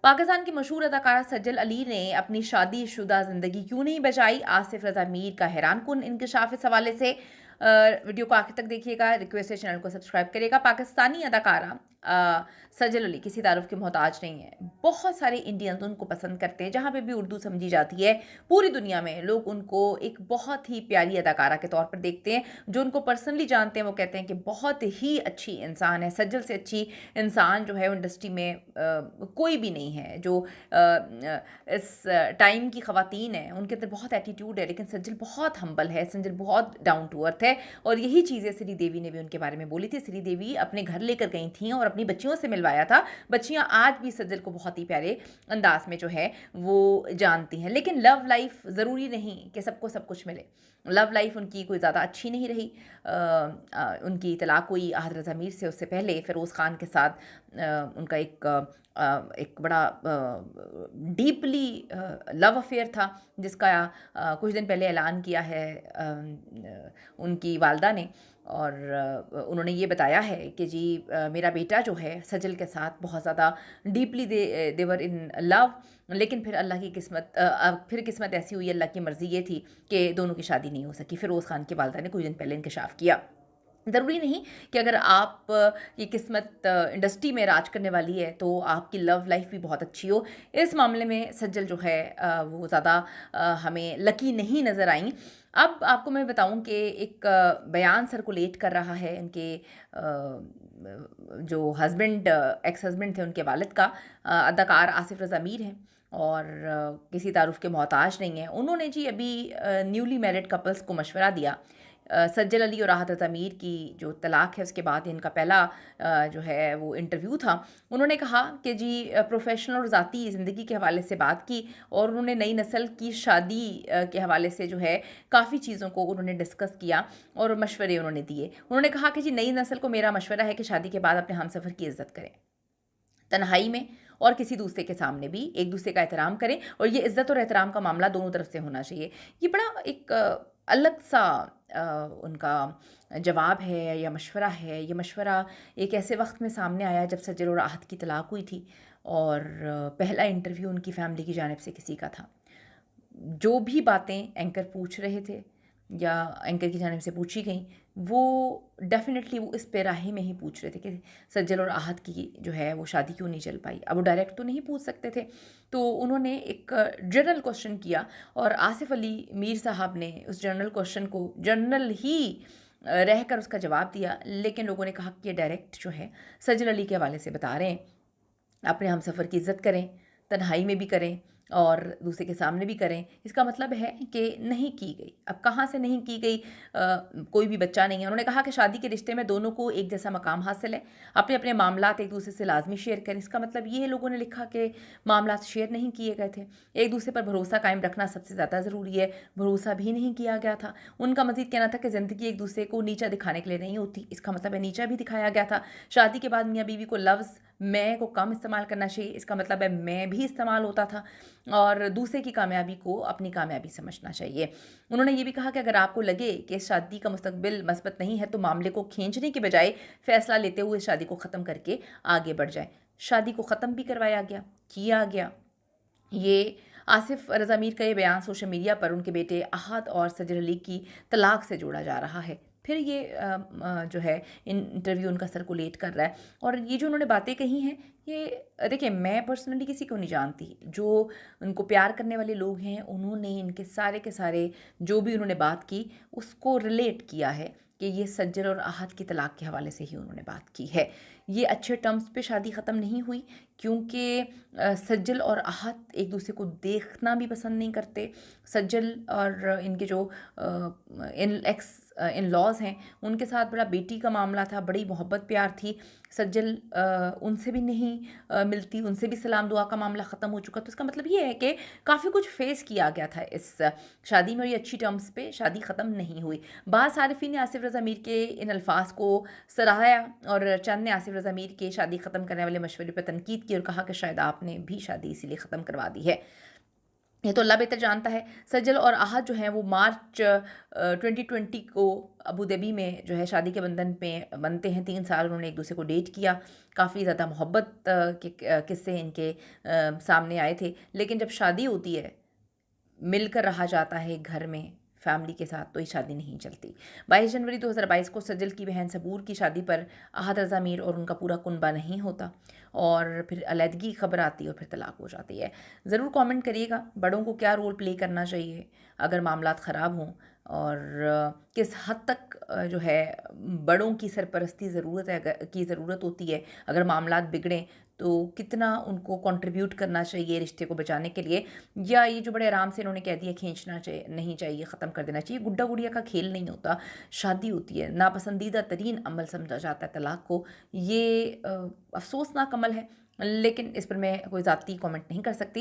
पाकिस्तान की मशहूर अदाकारा सज्जल अली ने अपनी शादीशुदा ज़िंदगी क्यों नहीं बचाई, आसिफ रज़ा मीर का हैरानकुन इंकशाफ इस हवाले से। वीडियो को आखिर तक देखिएगा, रिक्वेस्ट है चैनल को सब्सक्राइब करिएगा। पाकिस्तानी अदाकारा सज्जल अली किसी तारुफ के मोहताज नहीं है। बहुत सारे इंडियंस उनको पसंद करते हैं, जहाँ पे भी उर्दू समझी जाती है पूरी दुनिया में लोग उनको एक बहुत ही प्यारी अदाकारा के तौर पर देखते हैं। जो उनको पर्सनली जानते हैं वो कहते हैं कि बहुत ही अच्छी इंसान है, सज्जल से अच्छी इंसान जो है वो इंडस्ट्री में कोई भी नहीं है। जो इस टाइम की ख़वातीन हैं उनके अंदर बहुत एटीट्यूड है, लेकिन सज्जल बहुत हम्बल है, सज्जल बहुत डाउन टू अर्थ है। और यही चीज़ें श्री देवी ने भी उनके बारे में बोली थी। श्री देवी अपने घर लेकर गई थी और अपनी बच्चियों से मिलवाया था। बच्चियाँ आज भी सज्जल को बहुत ही प्यारे अंदाज में जो है वो जानती हैं। लेकिन लव लाइफ ज़रूरी नहीं कि सबको सब कुछ मिले। लव लाइफ उनकी कोई ज़्यादा अच्छी नहीं रही। उनकी तलाक हुई आहद रज़ा मीर से, उससे पहले फ़िरोज़ ख़ान के साथ उनका एक बड़ा डीपली लव अफेयर था, जिसका कुछ दिन पहले ऐलान किया है उनकी वालदा ने। और उन्होंने ये बताया है कि जी मेरा बेटा जो है सजल के साथ बहुत ज़्यादा डीपली देवर इन लव। लेकिन फिर अल्लाह की किस्मत फिर किस्मत ऐसी हुई, अल्लाह की मर्ज़ी ये थी कि दोनों की शादी नहीं हो सकी। फ़िरोज़ ख़ान की वालदा ने कुछ दिन पहले इंकशाफ़ किया। ज़रूरी नहीं कि अगर आप की किस्मत इंडस्ट्री में राज करने वाली है तो आपकी लव लाइफ भी बहुत अच्छी हो। इस मामले में सज्जल जो है वो ज़्यादा हमें लकी नहीं नज़र आई। अब आपको मैं बताऊं कि एक बयान सर्कुलेट कर रहा है इनके जो हस्बैंड एक्स हस्बैंड थे उनके वालिद का, अदाकार आसिफ रज़ा मीर हैं और किसी तारुफ के मोहताज नहीं हैं। उन्होंने जी अभी न्यूली मैरिड कपल्स को मशवरा दिया। सज्जल अली और राहत रज़ा मीर की जो तलाक है उसके बाद इनका पहला जो है वो इंटरव्यू था। उन्होंने कहा कि जी प्रोफेशनल और ज़ाती ज़िंदगी के हवाले से बात की और उन्होंने नई नस्ल की शादी के हवाले से जो है काफ़ी चीज़ों को उन्होंने डिस्कस किया और मशवरे उन्होंने दिए। उन्होंने कहा कि जी नई नस्ल को मेरा मशवरा है कि शादी के बाद अपने हमसफ़र की इज़्ज़त करें, तन्हाई में और किसी दूसरे के सामने भी एक दूसरे का एहतराम करें। और ये इज़्ज़त और एहतराम का मामला दोनों तरफ से होना चाहिए। ये बड़ा एक अलग सा उनका जवाब है या मशवरा है। ये मशवरा एक ऐसे वक्त में सामने आया जब सज्जल और आहत की तलाक हुई थी और पहला इंटरव्यू उनकी फैमिली की जानिब से किसी का था। जो भी बातें एंकर पूछ रहे थे या एंकर की जानिब से पूछी गई, वो डेफ़िनेटली वो इस पैराहे में ही पूछ रहे थे कि सज्जल और आहत की जो है वो शादी क्यों नहीं चल पाई। अब वो डायरेक्ट तो नहीं पूछ सकते थे, तो उन्होंने एक जनरल क्वेश्चन किया और आसिफ अली मीर साहब ने उस जनरल क्वेश्चन को जनरल ही रहकर उसका जवाब दिया। लेकिन लोगों ने कहा कि ये डायरेक्ट जो है सज्जल अली के हवाले से बता रहे हैं। अपने हमसफ़र की इज़्ज़त करें, तन्हाई में भी करें और दूसरे के सामने भी करें। इसका मतलब है कि नहीं की गई। अब कहाँ से नहीं की गई? कोई भी बच्चा नहीं है। उन्होंने कहा कि शादी के रिश्ते में दोनों को एक जैसा मकाम हासिल है। अपने-अपने मामलात एक दूसरे से लाज़मी शेयर करें। इसका मतलब ये है लोगों ने लिखा कि मामलात शेयर नहीं किए गए थे। एक दूसरे पर भरोसा कायम रखना सबसे ज़्यादा ज़रूरी है। भरोसा भी नहीं किया गया था। उनका मज़ीद कहना था कि ज़िंदगी एक दूसरे को नीचा दिखाने के लिए नहीं होती। इसका मतलब है नीचा भी दिखाया गया था। शादी के बाद मियाँ बीवी को लफ्ज़ मैं को कम इस्तेमाल करना चाहिए। इसका मतलब है मैं भी इस्तेमाल होता था और दूसरे की कामयाबी को अपनी कामयाबी समझना चाहिए। उन्होंने ये भी कहा कि अगर आपको लगे कि इस शादी का मुस्तकबिल मस्बत नहीं है तो मामले को खींचने के बजाय फ़ैसला लेते हुए शादी को ख़त्म करके आगे बढ़ जाएँ। शादी को ख़त्म भी करवाया गया, किया गया। ये आसिफ रज़ा मीर का ये बयान सोशल मीडिया पर उनके बेटे अहद और सजर अली की तलाक से जोड़ा जा रहा है। फिर ये जो है इंटरव्यू उनका सर्कुलेट कर रहा है और ये जो उन्होंने बातें कही हैं, ये देखिए मैं पर्सनली किसी को नहीं जानती। जो उनको प्यार करने वाले लोग हैं उन्होंने इनके सारे के सारे जो भी उन्होंने बात की उसको रिलेट किया है कि ये सज्जल और आहत की तलाक के हवाले से ही उन्होंने बात की है। ये अच्छे टर्म्स पे शादी ख़त्म नहीं हुई क्योंकि सज्जल और आहत एक दूसरे को देखना भी पसंद नहीं करते। सज्जल और इनके जो इन लॉज़ हैं उनके साथ बड़ा बेटी का मामला था, बड़ी मोहब्बत प्यार थी। सज्जल उनसे भी नहीं मिलती, उनसे भी सलाम दुआ का मामला ख़त्म हो चुका। तो इसका मतलब ये है कि काफ़ी कुछ फेस किया गया था इस शादी में और ये अच्छी टर्म्स पे शादी ख़त्म नहीं हुई। बाज़ सारिफ़ीन ने आसिफ रज़ा मीर के इन अल्फाज को सराहाया और चंद ने आसिफ रज़ा मीर के शादी ख़त्म करने वाले मशवरे पर तनकीद की और कहा कि शायद आपने भी शादी इसीलिए ख़त्म करवा दी है। ये तो अल्लाह बेहतर जानता है। सज्जल और आहत जो हैं वो मार्च 2020 को अबू धाबी में जो है शादी के बंधन में बनते हैं। 3 साल उन्होंने एक-दूसरे को डेट किया। काफ़ी ज़्यादा मोहब्बत के किस्से इनके सामने आए थे। लेकिन जब शादी होती है, मिलकर रहा जाता है एक घर में फैमिली के साथ, तो ये शादी नहीं चलती। 22 जनवरी 2022 को सज्जल की बहन सबूर की शादी पर आहत रज़ा मीर और उनका पूरा कुनबा नहीं होता और फिर अलहदगी की खबर आती है और फिर तलाक हो जाती है। ज़रूर कमेंट करिएगा बड़ों को क्या रोल प्ले करना चाहिए अगर मामलात ख़राब हों और किस हद तक जो है बड़ों की सरपरस्ती की ज़रूरत होती है अगर मामलात बिगड़ें, तो कितना उनको कंट्रीब्यूट करना चाहिए रिश्ते को बचाने के लिए, या ये जो बड़े आराम से इन्होंने कह दिया खींचना चाहिए नहीं चाहिए, ख़त्म कर देना चाहिए। गुड्डा गुड़िया का खेल नहीं होता, शादी होती है। नापसंदीदा तरीन अमल समझा जाता है तलाक को। ये अफसोसनाक अमल है, लेकिन इस पर मैं कोई ज़ाती कमेंट नहीं कर सकती।